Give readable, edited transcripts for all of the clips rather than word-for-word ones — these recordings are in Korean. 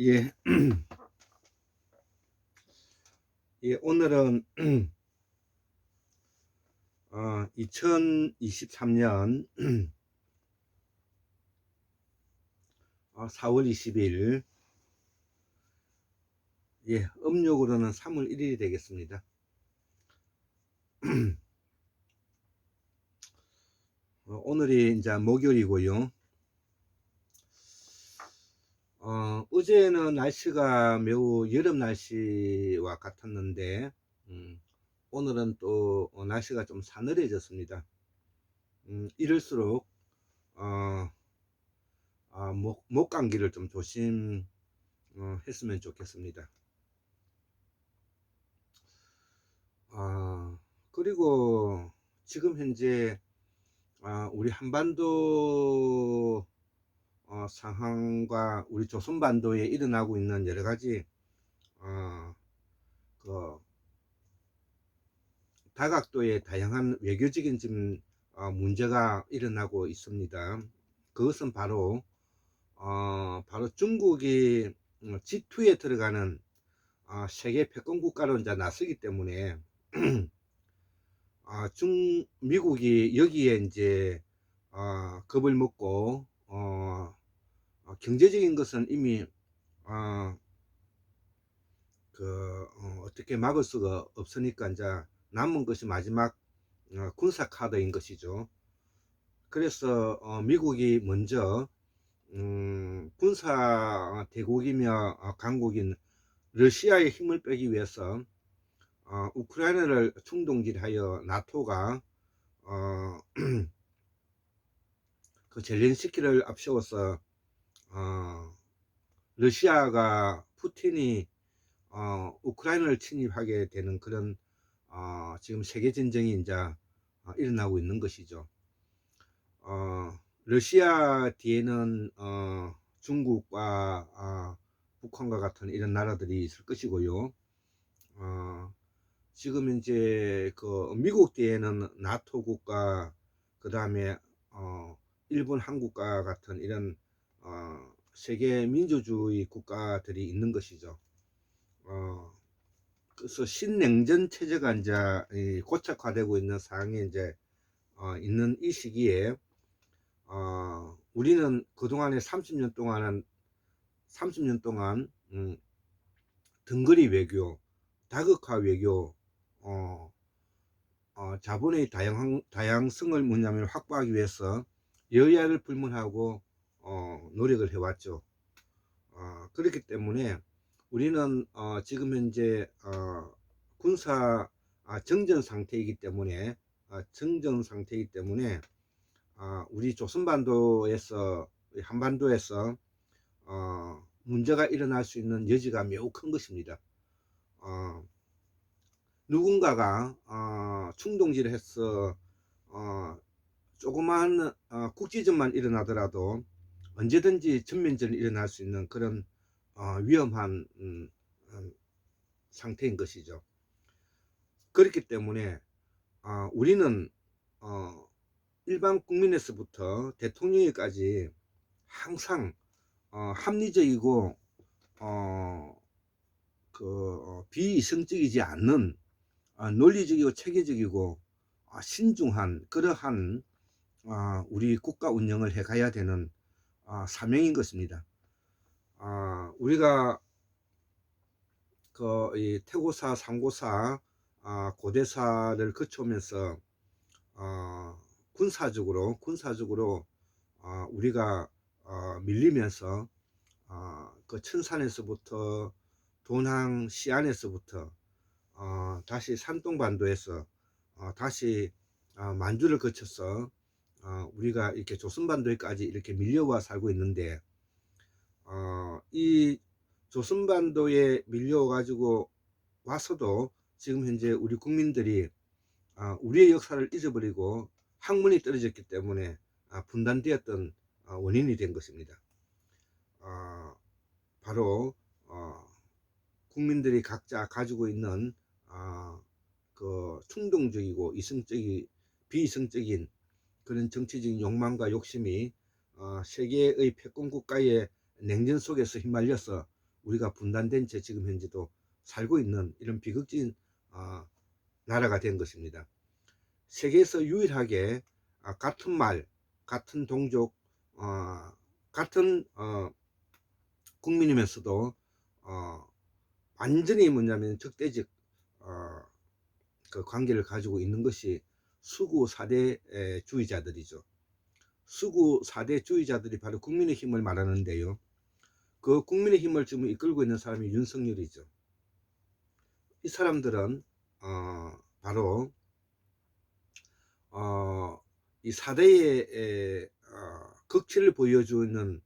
예, 예, 오늘은 2023년 4월 20일, 예, 음력으로는 3월 1일이 되겠습니다. 오늘이 이제 목요일이고요. 어제는 날씨가 매우 여름 날씨와 같았는데, 오늘은 또 날씨가 좀 사늘해졌습니다. 이럴수록 목 감기를 좀 조심했으면 좋겠습니다. 그리고 지금 현재 우리 한반도 상황과 우리 조선반도에 일어나고 있는 여러 가지 그 다각도의 다양한 외교적인 지금 문제가 일어나고 있습니다. 그것은 바로 중국이 G2에 들어가는 세계 패권 국가로 이제 나서기 때문에 미국이 여기에 이제 겁을 먹고 경제적인 것은 이미 어떻게 막을 수가 없으니까 이제 남은 것이 마지막 군사 카드인 것이죠. 그래서 미국이 먼저 군사 대국이며 강국인 러시아의 힘을 빼기 위해서 우크라이나를 충동질하여 나토가 그 젤렌스키를 앞세워서 러시아가 푸틴이 우크라이나를 침입하게 되는 그런 지금 세계 전쟁이 이제 일어나고 있는 것이죠. 러시아 뒤에는 중국과 북한과 같은 이런 나라들이 있을 것이고요. 지금 이제 그 미국 뒤에는 나토 국가, 그 다음에 일본, 한국과 같은 이런 세계 민주주의 국가들이 있는 것이죠. 그래서 신냉전 체제가 이제 고착화되고 있는 상황에 이제 있는 이 시기에 우리는 그동안에 30년 동안 등거리 외교, 다극화 외교, 자본의 다양성을 뭐냐면 확보하기 위해서 여야를 불문하고 노력을 해왔죠. 그렇기 때문에 우리는 지금 현재 군사 정전 상태이기 때문에 우리 조선반도에서 한반도에서 문제가 일어날 수 있는 여지가 매우 큰 것입니다. 누군가가 충동질을 해서 조그만 국지전만 일어나더라도 언제든지 전면전이 일어날 수 있는 그런 위험한 상태인 것이죠. 그렇기 때문에 우리는 일반 국민에서부터 대통령까지 항상 합리적이고 비이성적이지 않는 논리적이고 체계적이고 신중한 그러한 우리 국가 운영을 해가야 되는 사명인 것입니다. 우리가 이 태고사, 상고사, 고대사를 거쳐오면서 군사적으로 우리가 밀리면서 그 천산에서부터 돈항, 시안에서부터 다시 산동반도에서 다시 만주를 거쳐서 우리가 이렇게 조선반도에까지 이렇게 밀려와 살고 있는데 이 조선반도에 밀려 가지고 와서도 지금 현재 우리 국민들이 우리의 역사를 잊어버리고 학문이 떨어졌기 때문에 분단되었던 원인이 된 것입니다. 바로 국민들이 각자 가지고 있는 그 충동적이고 비이성적인 그런 정치적인 욕망과 욕심이 세계의 패권 국가의 냉전 속에서 휘말려서 우리가 분단된 채 지금 현재도 살고 있는 이런 비극적인 나라가 된 것입니다. 세계에서 유일하게 같은 말, 같은 동족, 같은 국민이면서도 완전히 뭐냐면 적대적 그 관계를 가지고 있는 것이 수구 4대 주의자들이죠. 수구 4대 주의자들이 바로 국민의힘을 말하는데요. 그 국민의힘을 지금 이끌고 있는 사람이 윤석열이죠. 이 사람들은 바로 이 4대의 극치를 보여주는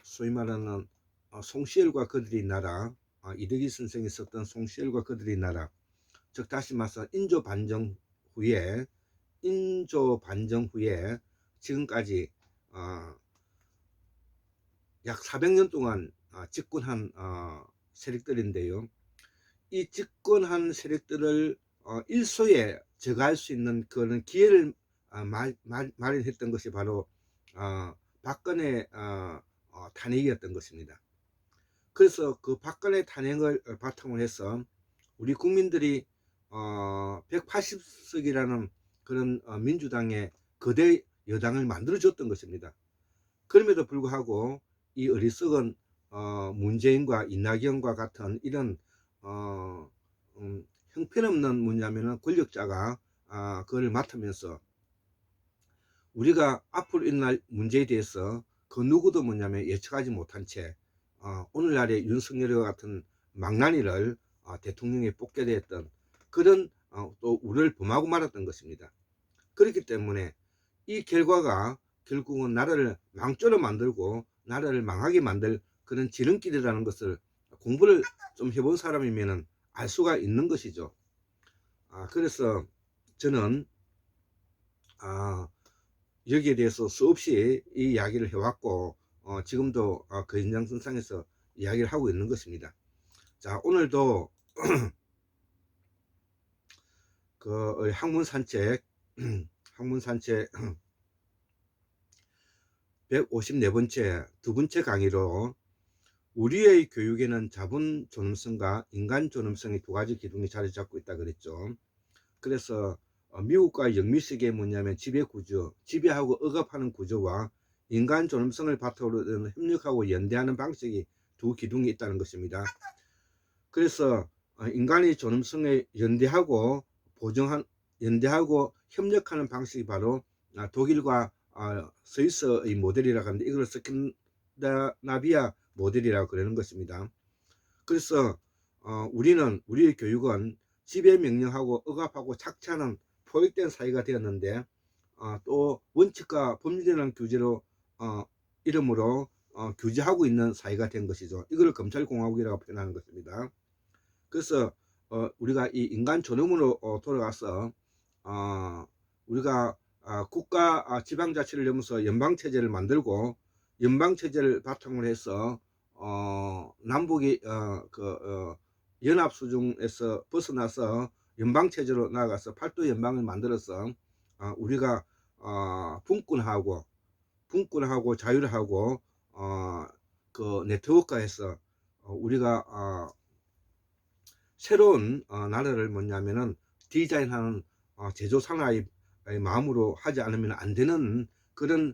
소위 말하는 송시엘과 그들의 나라, 이덕기 선생이 썼던 송시엘과 그들의 나라, 즉 다시 말해서 인조 반정 후에 지금까지 약 400년 동안 집권한 세력들인데요. 이 집권한 세력들을 일소에 제거할 수 있는 그런 기회를 마련했던 것이 바로 박근혜 탄핵이었던 것입니다. 그래서 그 박근혜 탄핵을 바탕으로 해서 우리 국민들이 180석이라는 그런 민주당의 거대 여당을 만들어줬던 것입니다. 그럼에도 불구하고 이 어리석은 문재인과 이낙연과 같은 이런 형편없는 뭐냐면은 권력자가 그걸 맡으면서 우리가 앞으로 일어날 문제에 대해서 그 누구도 뭐냐면 예측하지 못한 채 오늘날의 윤석열과 같은 망나니를 대통령에 뽑게 되었던 그런 또 우려를 범하고 말았던 것입니다. 그렇기 때문에 이 결과가 결국은 나라를 망조로 만들고 나라를 망하게 만들 그런 지름길이라는 것을 공부를 좀 해본 사람이면 알 수가 있는 것이죠. 그래서 저는 여기에 대해서 수없이 이 이야기를 해왔고 지금도 그 연장선상에서 이야기를 하고 있는 것입니다. 자, 오늘도 그 학문산책 154번째 두 번째 강의로 우리의 교육에는 자본 존엄성과 인간 존엄성의 두 가지 기둥이 자리 잡고 있다 그랬죠. 그래서 미국과 영미식의 뭐냐면 지배구조, 지배하고 억압하는 구조와 인간 존엄성을 바탕으로 협력하고 연대하는 방식이 두 기둥이 있다는 것입니다. 그래서 인간의 존엄성을 연대하고 협력하는 방식이 바로 독일과 스위스의 모델이라고 하는데 이걸 스칸다나비아 모델이라고 그러는 것입니다. 그래서 우리의 교육은 지배 명령하고 억압하고 착취하는 포획된 사회가 되었는데 또 원칙과 법률이라는 규제로 이름으로 규제하고 있는 사회가 된 것이죠. 이걸 검찰공화국이라고 표현하는 것입니다. 그래서 우리가 이 인간 존엄으로 돌아가서 우리가 국가 지방자치를 넘어서 연방체제를 만들고 연방체제를 바탕으로 해서 남북이 연합수중에서 벗어나서 연방체제로 나아가서 팔도 연방을 만들어서 우리가 분권하고 자유하고 그 네트워크에서 우리가 새로운 나라를 뭐냐면은 디자인하는 제조산하의 마음으로 하지 않으면 안 되는 그런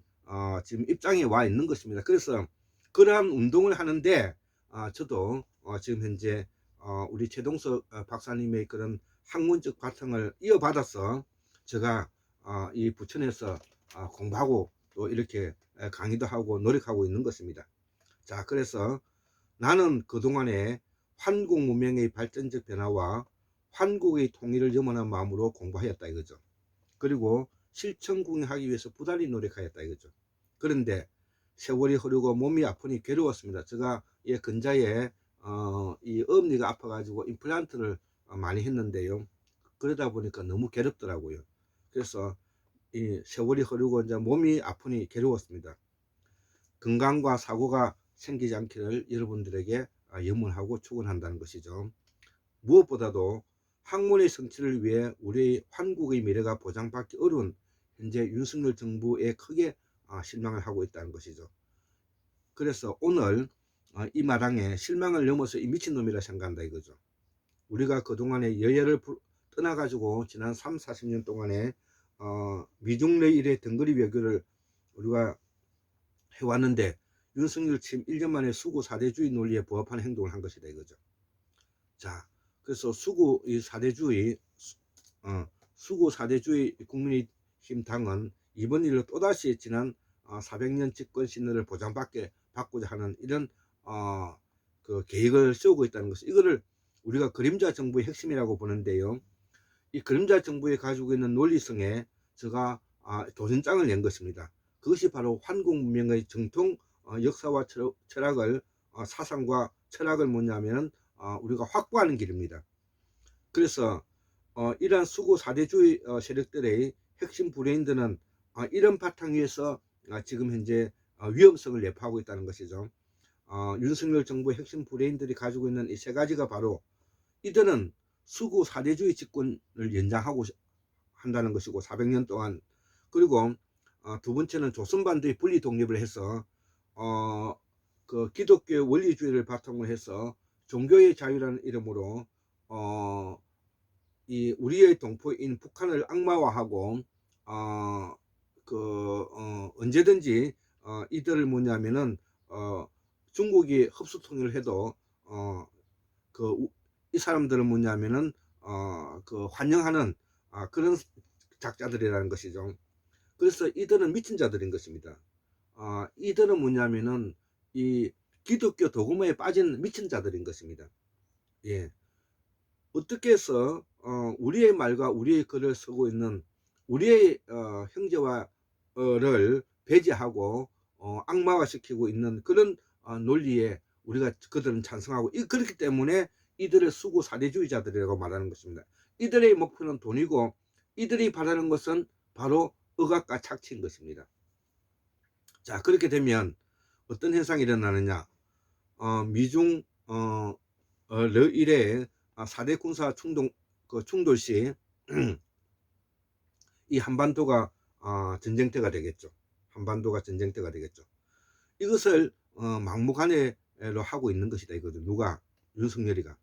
지금 입장에 와 있는 것입니다. 그래서 그러한 운동을 하는데 저도 지금 현재 우리 최동석 박사님의 그런 학문적 바탕을 이어받아서 제가 이 부천에서 공부하고 또 이렇게 강의도 하고 노력하고 있는 것입니다. 자, 그래서 나는 그동안에 한국 문명의 발전적 변화와 한국의 통일을 염원한 마음으로 공부하였다 이거죠. 그리고 실천궁하기 위해서 부단히 노력하였다 이거죠. 그런데 세월이 흐르고 몸이 아프니 괴로웠습니다. 제가 이 근자에 이 어금니가 아파가지고 임플란트를 많이 했는데요. 그러다 보니까 너무 괴롭더라고요. 그래서 이 세월이 흐르고 이제 몸이 아프니 괴로웠습니다. 건강과 사고가 생기지 않기를 여러분들에게 염원하고 축원한다는 것이죠. 무엇보다도 학문의 성취를 위해 우리 한국의 미래가 보장받기 어려운 현재 윤석열 정부에 크게 실망을 하고 있다는 것이죠. 그래서 오늘 이 마당에 실망을 넘어서 이 미친놈이라 생각한다 이거죠. 우리가 그동안에 여야를 떠나가지고 지난 3, 40년 동안에 미중 레일의 덩거리 외교를 우리가 해왔는데 윤석열 취임 1년 만에 수구 4대주의 논리에 부합하는 행동을 한 것이다 이거죠. 자, 그래서 수구 4대주의 수구 4대주의 국민의힘 당은 이번 일로 또다시 지난 400년 집권 신뢰를 보장받고자 하는 이런 그 계획을 세우고 있다는 것을, 이거를 우리가 그림자 정부의 핵심이라고 보는데요. 이 그림자 정부에 가지고 있는 논리성에 제가 도전장을 낸 것입니다. 그것이 바로 환국 문명의 정통 역사와 철학을 사상과 철학을 뭐냐면 우리가 확보하는 길입니다. 그래서 이러한 수구 4대주의 세력들의 핵심 브레인들은 이런 바탕 위에서 지금 현재 위험성을 내포하고 있다는 것이죠. 윤석열 정부의 핵심 브레인들이 가지고 있는 이 세 가지가 바로, 이들은 수구 4대주의 집권을 연장하고 한다는 것이고 400년 동안, 그리고 두 번째는 조선반도의 분리 독립을 해서 그 기독교 원리주의를 바탕으로 해서 종교의 자유라는 이름으로 이 우리의 동포인 북한을 악마화하고 언제든지 이들을 뭐냐면은 중국이 흡수 통일을 해도 이 사람들은 뭐냐면은 환영하는 그런 작자들이라는 것이죠. 그래서 이들은 미친 자들인 것입니다. 이들은 뭐냐면은 이 기독교 도구마에 빠진 미친 자들인 것입니다. 예. 어떻게 해서 우리의 말과 우리의 글을 쓰고 있는 우리의 형제와를 배제하고 악마화시키고 있는 그런 논리에 우리가 그들은 찬성하고, 그렇기 때문에 이들을 수구 4대주의자들이라고 말하는 것입니다. 이들의 목표는 돈이고 이들이 바라는 것은 바로 억압과 착취인 것입니다. 자, 그렇게 되면 어떤 현상이 일어나느냐, 미중 러일의 4대 군사 충돌 시 이 한반도가 전쟁터가 되겠죠. 한반도가 전쟁터가 되겠죠. 이것을 막무가내로 하고 있는 것이다 이거죠. 누가? 윤석열이가.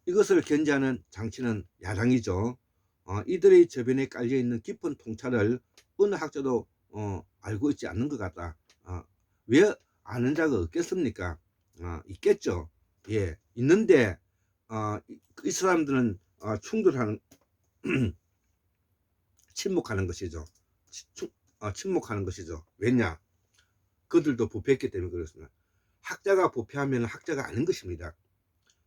이것을 견제하는 장치는 야당이죠. 이들의 저변에 깔려있는 깊은 통찰을 어느 학자도 알고 있지 않는 것 같다. 왜 아는 자가 없겠습니까? 있겠죠. 예, 있는데 이 사람들은 충돌하는 침묵하는 것이죠. 침묵하는 것이죠. 왜냐? 그들도 부패했기 때문에 그렇습니다. 학자가 부패하면 학자가 아닌 것입니다.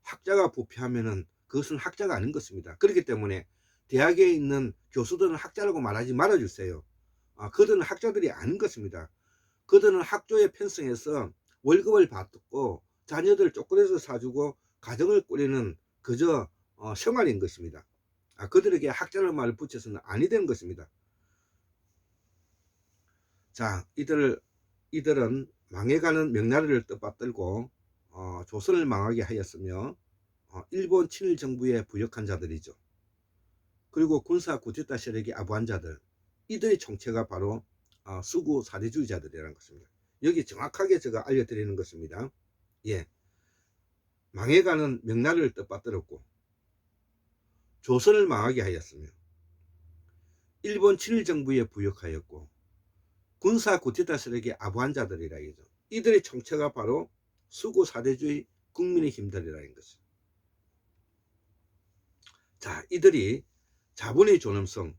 학자가 부패하면은 그것은 학자가 아닌 것입니다. 그렇기 때문에 대학에 있는 교수들은 학자라고 말하지 말아주세요. 그들은 학자들이 아닌 것입니다. 그들은 학조에 편성해서 월급을 받고 자녀들 초콜릿을 사주고 가정을 꾸리는 그저 생활인 것입니다. 그들에게 학자라는 말을 붙여서는 아니 되는 것입니다. 자, 이들은 망해가는 명나라를 뜻받들고 조선을 망하게 하였으며 일본 친일 정부에 부역한 자들이죠. 그리고 군사 쿠데타 세력이 아부한 자들, 이들의 정체가 바로 수구 4대주의자들이라는 것입니다. 여기 정확하게 제가 알려드리는 것입니다. 예, 망해가는 명나라를 뜻받들었고 조선을 망하게 하였으며 일본 친일 정부에 부역하였고 군사 쿠데타 세력의 아부한 자들이라 이죠. 이들의 정체가 바로 수구 4대주의 국민의힘들이라는 것이죠. 자, 이들이 자본의 존엄성,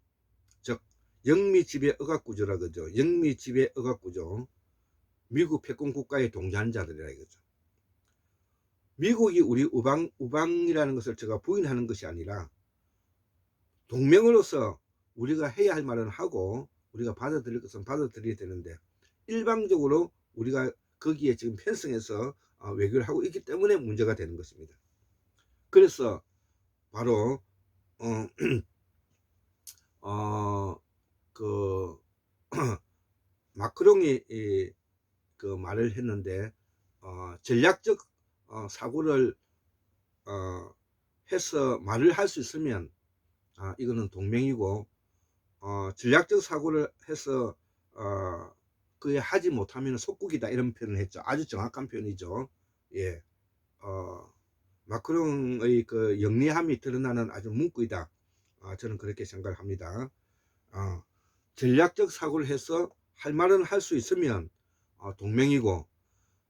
즉 영미지배 억압구조라 그죠. 영미지배 억압구조, 미국 패권 국가에 동조한 자들이라 이거죠. 미국이 우리 우방이라는 것을 제가 부인하는 것이 아니라 동맹으로서 우리가 해야 할 말은 하고 우리가 받아들일 것은 받아들여야 되는데, 일방적으로 우리가 거기에 지금 편성해서 외교를 하고 있기 때문에 문제가 되는 것입니다. 그래서 바로 마크롱이 그 말을 했는데 전략적 사고를 해서 말을 할 수 있으면 이거는 동맹이고 전략적 사고를 해서 그에 하지 못하면 속국이다 이런 표현을 했죠. 아주 정확한 표현이죠. 예, 마크롱의 그 영리함이 드러나는 아주 문구이다. 저는 그렇게 생각을 합니다. 전략적 사고를 해서 할 말은 할 수 있으면 동맹이고,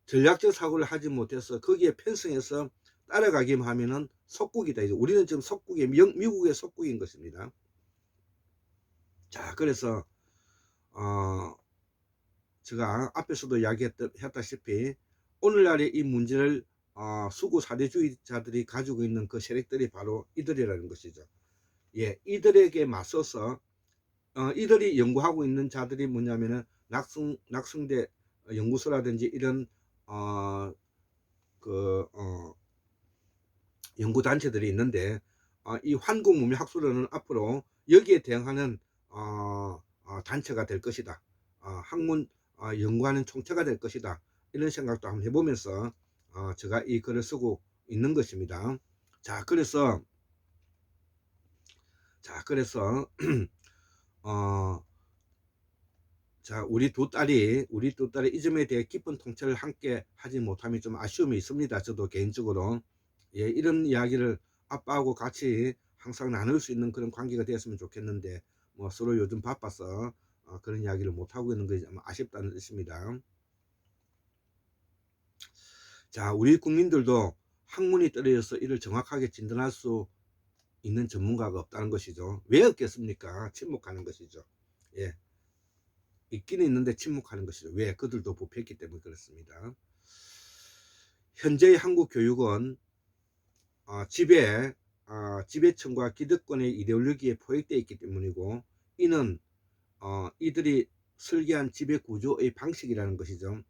전략적 사고를 하지 못해서 거기에 편승해서 따라가기만 하면은 속국이다. 우리는 지금 속국의 미국의 속국인 것입니다. 자, 그래서 제가 앞에서도 이야기했다시피 오늘날의 이 문제를 수구 사대주의자들이 가지고 있는 그 세력들이 바로 이들이라는 것이죠. 예, 이들에게 맞서서 이들이 연구하고 있는 자들이 뭐냐면은 낙성대 연구소라든지 이런 연구단체들이 있는데, 이 환국문명학술원은 앞으로 여기에 대응하는 단체가 될 것이다. 학문 연구하는 총체가 될 것이다. 이런 생각도 한번 해보면서 제가 이 글을 쓰고 있는 것입니다. 자, 그래서 자, 우리 두 딸이 이 점에 대해 깊은 통찰을 함께 하지 못함이 좀 아쉬움이 있습니다. 저도 개인적으로. 예, 이런 이야기를 아빠하고 같이 항상 나눌 수 있는 그런 관계가 되었으면 좋겠는데, 뭐 서로 요즘 바빠서 그런 이야기를 못 하고 있는 것이 아쉽다는 뜻입니다. 자, 우리 국민들도 학문이 떨어져서 이를 정확하게 진단할 수 있는 전문가가 없다는 것이죠. 왜 없겠습니까? 침묵하는 것이죠. 예. 있기는 있는데 침묵하는 것이죠. 왜? 그들도 부패했기 때문에 그렇습니다. 현재의 한국 교육은 지배층과 기득권의 이데올로기에 포획되어 있기 때문이고, 이는 이들이 설계한 지배 구조의 방식이라는 것이죠.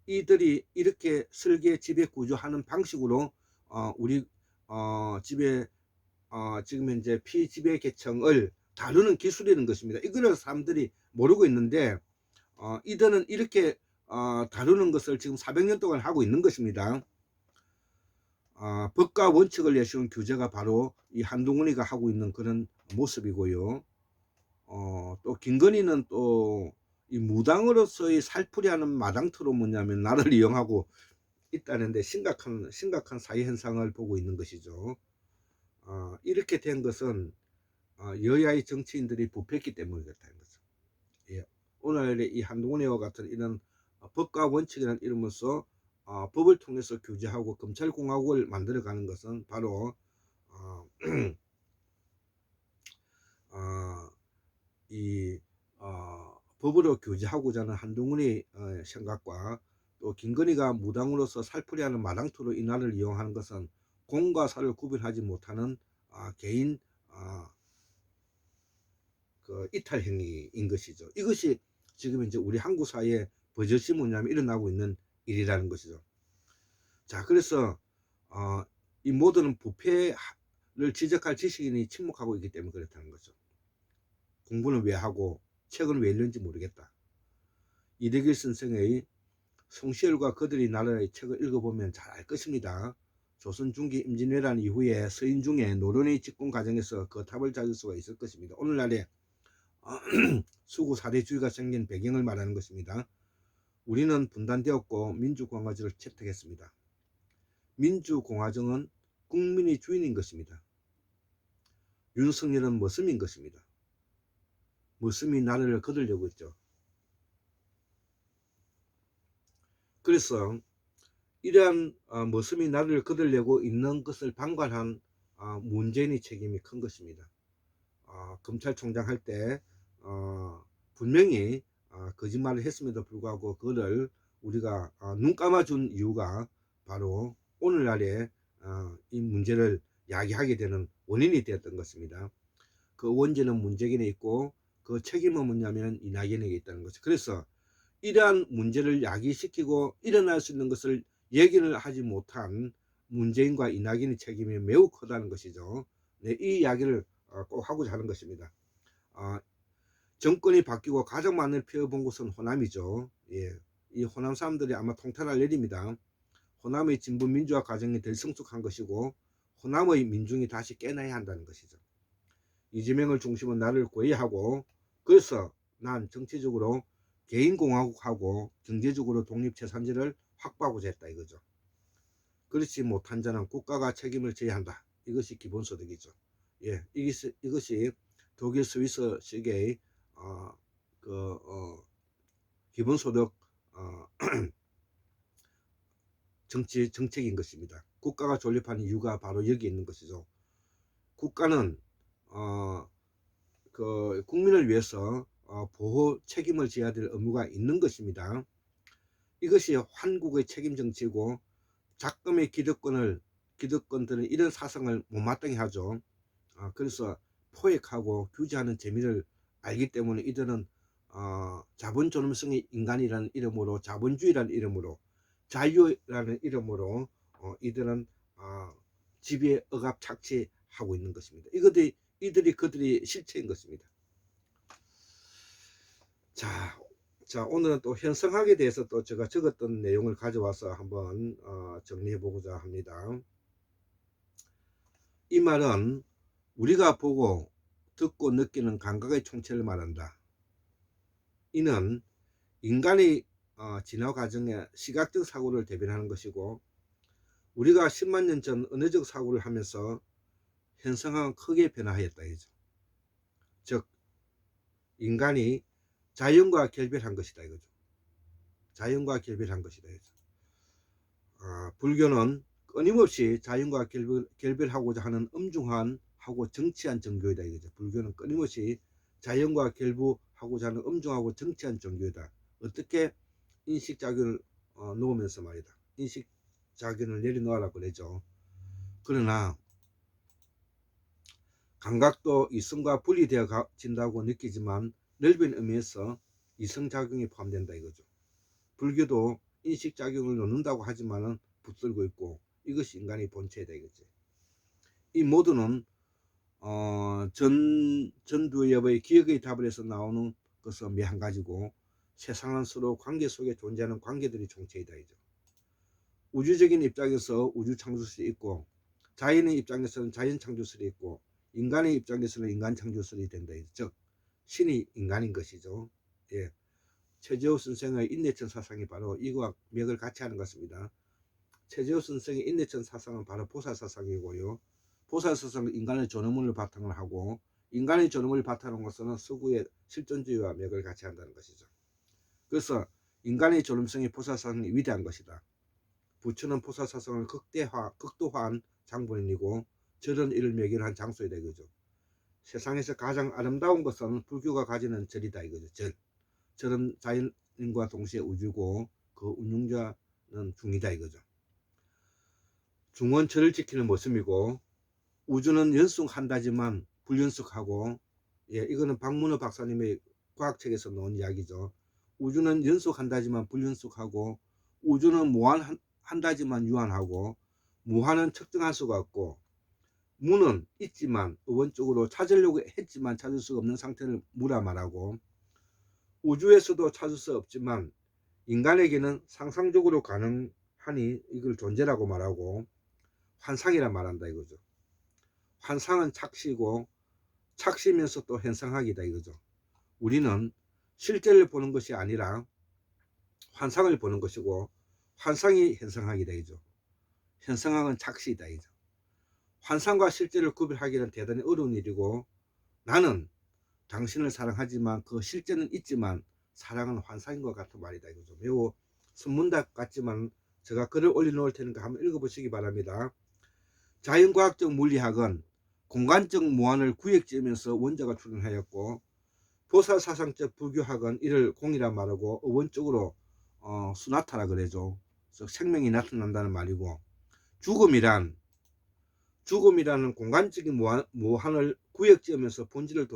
이들이 이렇게 설계 지배 구조하는 방식으로 우리 지금 현재 피지배 계층을 다루는 기술이라는 것입니다. 이거를 사람들이 모르고 있는데, 이들은 이렇게 다루는 것을 지금 400년 동안 하고 있는 것입니다. 법과 원칙을 내세운 규제가 바로 이 한동훈이가 하고 있는 그런 모습이고요. 또 김건희는 또 이 무당으로서의 살풀이하는 마당트로 뭐냐면 나를 이용하고 있다는데 심각한 사회 현상을 보고 있는 것이죠. 이렇게 된 것은 여야의 정치인들이 부패했기 때문에 그렇다는 거죠. 예. 오늘의 이 한동훈이와 같은 이런 법과 원칙이라는 이름으로써 법을 통해서 규제하고 검찰공화국을 만들어가는 것은 바로 이 법으로 규제하고자 하는 한동훈의 생각과, 또 김건희가 무당으로서 살풀이하는 마당투로 이 나라를 이용하는 것은 공과 사를 구별하지 못하는 개인 그 이탈 행위인 것이죠. 이것이 지금 이제 우리 한국 사회에 버젓이 뭐냐면 일어나고 있는 일이라는 것이죠. 자, 그래서 이 모든 부패를 지적할 지식인이 침묵하고 있기 때문에 그렇다는 거죠. 공부는 왜 하고 책은 왜 읽는지 모르겠다. 이대길 선생의 송시열과 그들이 나라의 책을 읽어보면 잘 알 것입니다. 조선 중기 임진왜란 이후에 서인 중에 노련의 집권 과정에서 그 탑을 찾을 수가 있을 것입니다. 오늘날에 수구 사대주의가 생긴 배경을 말하는 것입니다. 우리는 분단되었고 민주공화정을 채택했습니다. 민주공화정은 국민이 주인인 것입니다. 윤석열은 머슴인 것입니다. 머슴이 나라를 거들려고 했죠. 그래서 이러한 머슴이 나라를 거들려고 있는 것을 방관한 문재인의 책임이 큰 것입니다. 검찰총장 할 때 분명히 거짓말을 했음에도 불구하고 그거를 우리가 눈 감아준 이유가 바로 오늘날에 이 문제를 야기하게 되는 원인이 되었던 것입니다. 그 원죄는 문재인에 있고 그 책임은 뭐냐면 이낙연에게 있다는 거죠. 그래서 이러한 문제를 야기시키고 일어날 수 있는 것을 얘기를 하지 못한 문재인과 이낙연의 책임이 매우 크다는 것이죠. 네, 이 이야기를 꼭 하고자 하는 것입니다. 정권이 바뀌고 가장 많이 피해본 곳은 호남이죠. 예, 이 호남 사람들이 아마 통탄할 일입니다. 호남의 진보 민주화 과정이 덜 성숙한 것이고 호남의 민중이 다시 깨나야 한다는 것이죠. 이재명을 중심으로 나를 구해야 하고, 그래서 난 정치적으로 개인공화국하고 경제적으로 독립재산제를 확보하고자 했다 이거죠. 그렇지 못한 자는 국가가 책임을 져야 한다. 이것이 기본소득이죠. 예, 이것이 독일 스위스식의 기본소득 정책인 것입니다. 국가가 존립한 이유가 바로 여기 있는 것이죠. 국가는 국민을 위해서 보호 책임을 져야 될 의무가 있는 것입니다. 이것이 한국의 책임 정치고 작금의 기득권들은 이런 사상을 못마땅히 하죠. 그래서 포획하고 규제하는 재미를 알기 때문에 이들은 자본존엄성의 인간이라는 이름으로, 자본주의라는 이름으로, 자유라는 이름으로 이들은 지배에 억압착취하고 있는 것입니다. 이들이 그들의 실체인 것입니다. 자, 오늘은 또 현성학에 대해서 또 제가 적었던 내용을 가져와서 한번 정리해 보고자 합니다. 이 말은 우리가 보고 듣고 느끼는 감각의 총체를 말한다. 이는 인간의 진화 과정의 시각적 사고를 대변하는 것이고, 우리가 10만 년 전 언어적 사고를 하면서 현성학은 크게 변화하였다. 즉 인간이 자연과 결별한 것이다 이거죠. 자연과 결별한 것이다 이거죠. 불교는 끊임없이 자연과 결별하고자 하는 엄중한 하고 정치한 종교이다 이거죠. 불교는 끊임없이 자연과 결부하고자 하는 엄중하고 정치한 종교이다. 어떻게 인식작용을 놓으면서 말이다. 인식작용을 내려놓으라고 그러죠. 그러나 감각도 이성과 분리되어진다고 느끼지만 넓은 의미에서 이성작용이 포함된다 이거죠. 불교도 인식작용을 놓는다고 하지만은 붙들고 있고, 이것이 인간의 본체이다 이거지. 이 모두는 전두엽의 기억의 답을에서 나오는 것은 한 가지고, 세상은 서로 관계 속에 존재하는 관계들이 총체이다 이죠. 우주적인 입장에서 우주 창조설이 있고, 자연의 입장에서는 자연 창조설이 있고, 인간의 입장에서는 인간 창조설이 된다. 즉 신이 인간인 것이죠. 예. 최재호 선생의 인내천 사상이 바로 이거와 맥을 같이 하는 것입니다. 최재호 선생의 인내천 사상은 바로 보살 사상이고요. 보살 사상은 인간의 존엄을 바탕으로 하고, 인간의 존엄을 바탕으로 것은 서구의 실존주의와 맥을 같이 한다는 것이죠. 그래서 인간의 존엄성이 보살 사상이 위대한 것이다. 부처는 보살 사상을 극도화한 장본인이고, 절은 이를 매개한 장소이다 이거죠. 세상에서 가장 아름다운 것은 불교가 가지는 절이다 이거죠. 절은 자연인과 동시에 우주고, 그 운영자는 중이다 이거죠. 중은 절을 지키는 모습이고, 우주는 연속한다지만 불연속하고, 예, 이거는 박문호 박사님의 과학책에서 나온 이야기죠. 우주는 연속한다지만 불연속하고, 우주는 무한한다지만 유한하고, 무한은 측정할 수가 없고, 무는 있지만 의원적으로 찾으려고 했지만 찾을 수가 없는 상태를 무라 말하고, 우주에서도 찾을 수 없지만 인간에게는 상상적으로 가능하니 이걸 존재라고 말하고, 환상이라 말한다 이거죠. 환상은 착시고, 착시면서 또 현상학이다 이거죠. 우리는 실제를 보는 것이 아니라 환상을 보는 것이고, 환상이 현상학이다 이죠. 현상학은 착시이다 이죠. 환상과 실제를 구별하기는 대단히 어려운 일이고, 나는 당신을 사랑하지만 그 실제는 있지만 사랑은 환상인 것 같은 말이다 이거죠. 매우 선문답 같지만 제가 글을 올려놓을 테니까 한번 읽어보시기 바랍니다. 자연과학적 물리학은 공간적 무한을 구획지으면서 원자가 출현하였고, 보살사상적 불교학은 이를 공이라 말하고 어원적으로 수나타라 그래죠. 생명이 나타난다는 말이고, 죽음이라는 공간적인 무한을 구획지으면서 본질을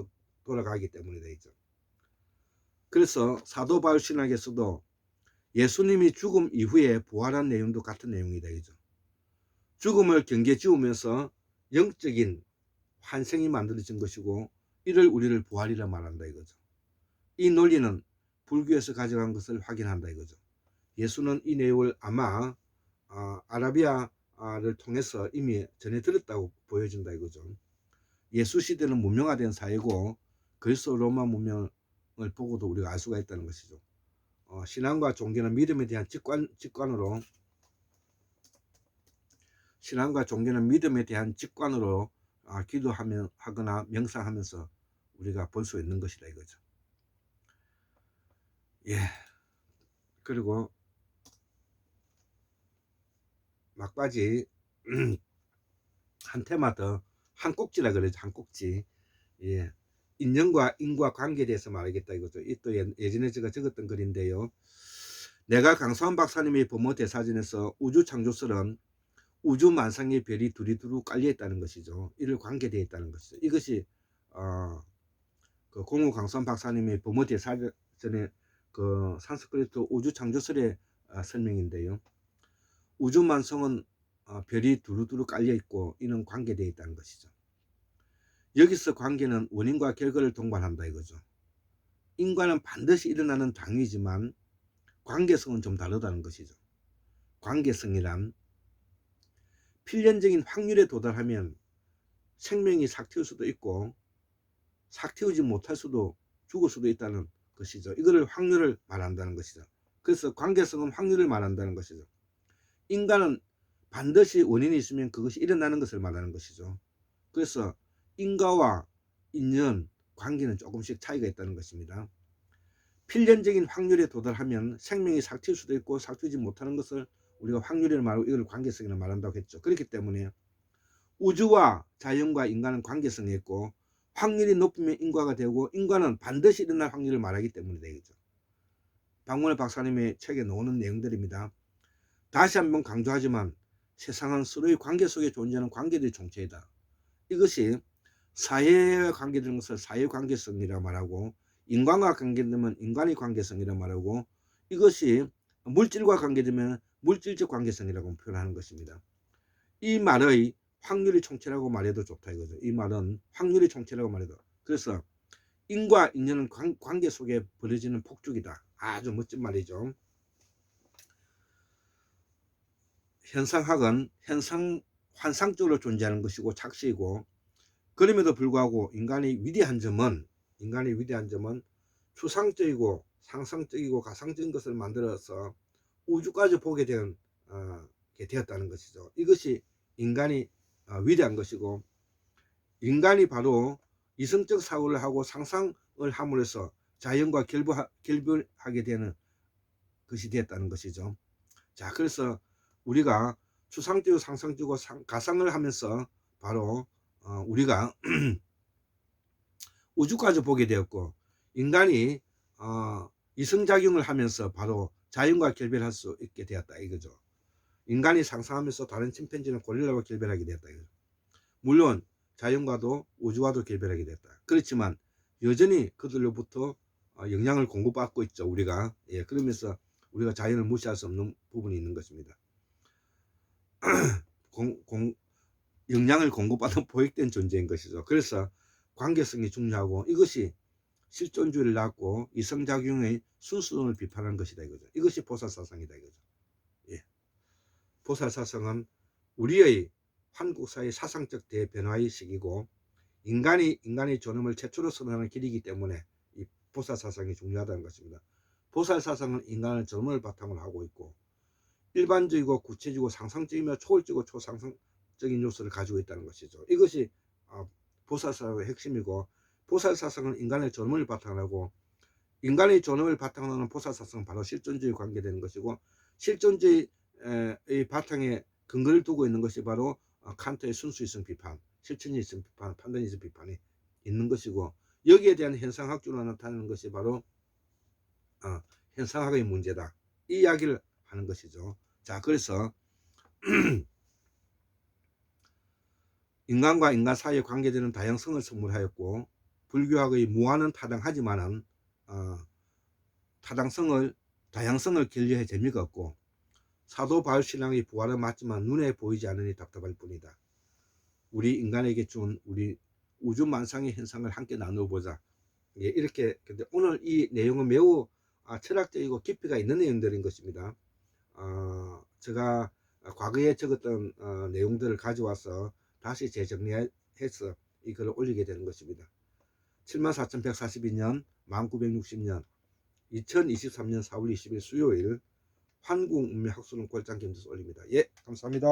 돌아가기 때문에 되죠. 그래서 사도 바울 신학에서도 예수님이 죽음 이후에 부활한 내용도 같은 내용이다 이죠. 죽음을 경계지우면서 영적인 환생이 만들어진 것이고, 이를 우리를 부활이라 말한다 이거죠. 이 논리는 불교에서 가져간 것을 확인한다 이거죠. 예수는 이 내용을 아마 아라비아를 통해서 이미 전해 들었다고 보여준다 이거죠. 예수 시대는 문명화된 사회고, 그리스 로마 문명을 보고도 우리가 알 수가 있다는 것이죠. 신앙과 종교는 믿음에 대한 직관으로 신앙과 종교는 믿음에 대한 직관으로 하거나 명상하면서 우리가 볼 수 있는 것이다 이거죠. 예. 그리고 막바지 한 테마 더, 한 꼭지라 그러죠. 한 꼭지. 예. 인연과 인과 관계에 대해서 말하겠다 이거죠. 이 또 예전에 제가 적었던 글인데요. 내가 강수환 박사님의 범어 대사전에서 우주 창조설은 우주 만상의 별이 두리두루 깔려 있다는 것이죠. 이를 관계되어 있다는 것이죠. 이것이 그 공우 강수환 박사님의 범어 대사전의 그 산스크리트 우주 창조설의 설명인데요. 우주 만성은 별이 두루두루 깔려 있고 이는 관계되어 있다는 것이죠. 여기서 관계는 원인과 결과를 동반한다 이거죠. 인과는 반드시 일어나는 당위지만 관계성은 좀 다르다는 것이죠. 관계성이란 필연적인 확률에 도달하면 생명이 삭튀울 수도 있고 삭튀우지 못할 수도 죽을 수도 있다는 것이죠. 이거를 확률을 말한다는 것이죠. 그래서 관계성은 확률을 말한다는 것이죠. 인간은 반드시 원인이 있으면 그것이 일어나는 것을 말하는 것이죠. 그래서 인과와 인연, 관계는 조금씩 차이가 있다는 것입니다. 필연적인 확률에 도달하면 생명이 삭힐 수도 있고 삭히지 못하는 것을 우리가 확률이라 말하고 이걸 관계성이라 말한다고 했죠. 그렇기 때문에 우주와 자연과 인간은 관계성이 있고 확률이 높으면 인과가 되고 인과는 반드시 일어날 확률을 말하기 때문에 되겠죠. 박문혜 박사님의 책에 나오는 내용들입니다. 다시 한번 강조하지만 세상은 서로의 관계 속에 존재하는 관계들의 총체이다. 이것이 사회와 관계되는 것을 사회관계성이라고 말하고 인간과 관계되면 인간의 관계성이라고 말하고 이것이 물질과 관계되면 물질적 관계성이라고 표현하는 것입니다. 이 말의 확률의 총체라고 말해도 좋다 이거죠. 이 말은 확률의 총체라고 말해도. 그래서 인과 인연은 관계 속에 벌어지는 폭죽이다. 아주 멋진 말이죠. 현상학은 환상적으로 존재하는 것이고 착시이고 그럼에도 불구하고 인간의 위대한 점은 추상적이고 상상적이고 가상적인 것을 만들어서 우주까지 보게 되었다는 것이죠. 이것이 인간이 위대한 것이고 인간이 바로 이성적 사고를 하고 상상을 함으로써 자연과 결별하게 되는 것이 되었다는 것이죠. 자, 그래서 우리가 추상적이고 상상적이고 가상을 하면서 바로 우리가 우주까지 보게 되었고 인간이 이성작용을 하면서 바로 자연과 결별할 수 있게 되었다 이거죠. 인간이 상상하면서 다른 침팬지는 고릴라와 결별하게 되었다 이거죠. 물론 자연과도 우주와도 결별하게 됐다. 그렇지만 여전히 그들로부터 영향을 공급받고 있죠. 우리가. 예, 그러면서 우리가 자연을 무시할 수 없는 부분이 있는 것입니다. 영향을 공급받는 보획된 존재인 것이죠. 그래서 관계성이 중요하고 이것이 실존주의를 낳고 이성작용의 순수성을 비판하는 것이다 이거죠. 이것이 보살사상이다 이거죠. 예. 보살사상은 우리의 한국사의 사상적 대변화의 시기고 인간의 존엄을 최초로 선언하는 길이기 때문에 이 보살사상이 중요하다는 것입니다. 보살사상은 인간의 존엄을 바탕으로 하고 있고 일반적이고 구체적이고 상상적이며 초월적이고 초상상적인 요소를 가지고 있다는 것이죠. 이것이 보살사상의 핵심이고 보살사상은 인간의 존엄을 바탕으로 하고 인간의 존엄을 바탕으로 하는 보살사상은 바로 실존주의 관계되는 것이고 실존주의의 바탕에 근거를 두고 있는 것이 바로 칸트의 순수이성 비판, 실천이성 비판, 판단이성 비판이 있는 것이고 여기에 대한 현상학적으로 나타나는 것이 바로 현상학의 문제다. 이 이야기를 하는 것이죠. 자, 그래서 인간과 인간 사이에 관계되는 다양성을 선물하였고 불교학의 무한은 타당하지만은 다양성을 결여해 재미가 없고 사도 바울 신앙의 부활은 맞지만 눈에 보이지 않으니 답답할 뿐이다. 우리 인간에게 준 우리 우주 만상의 현상을 함께 나누어보자. 예, 이렇게. 근데 오늘 이 내용은 매우 철학적이고 깊이가 있는 내용들인 것입니다. 제가 과거에 적었던 내용들을 가져와서 다시 재정리해서 이 글을 올리게 되는 것입니다. 74,142년 1960년 2023년 4월 20일 수요일 환궁 운명학술은 골장 김지수 올립니다. 예, 감사합니다.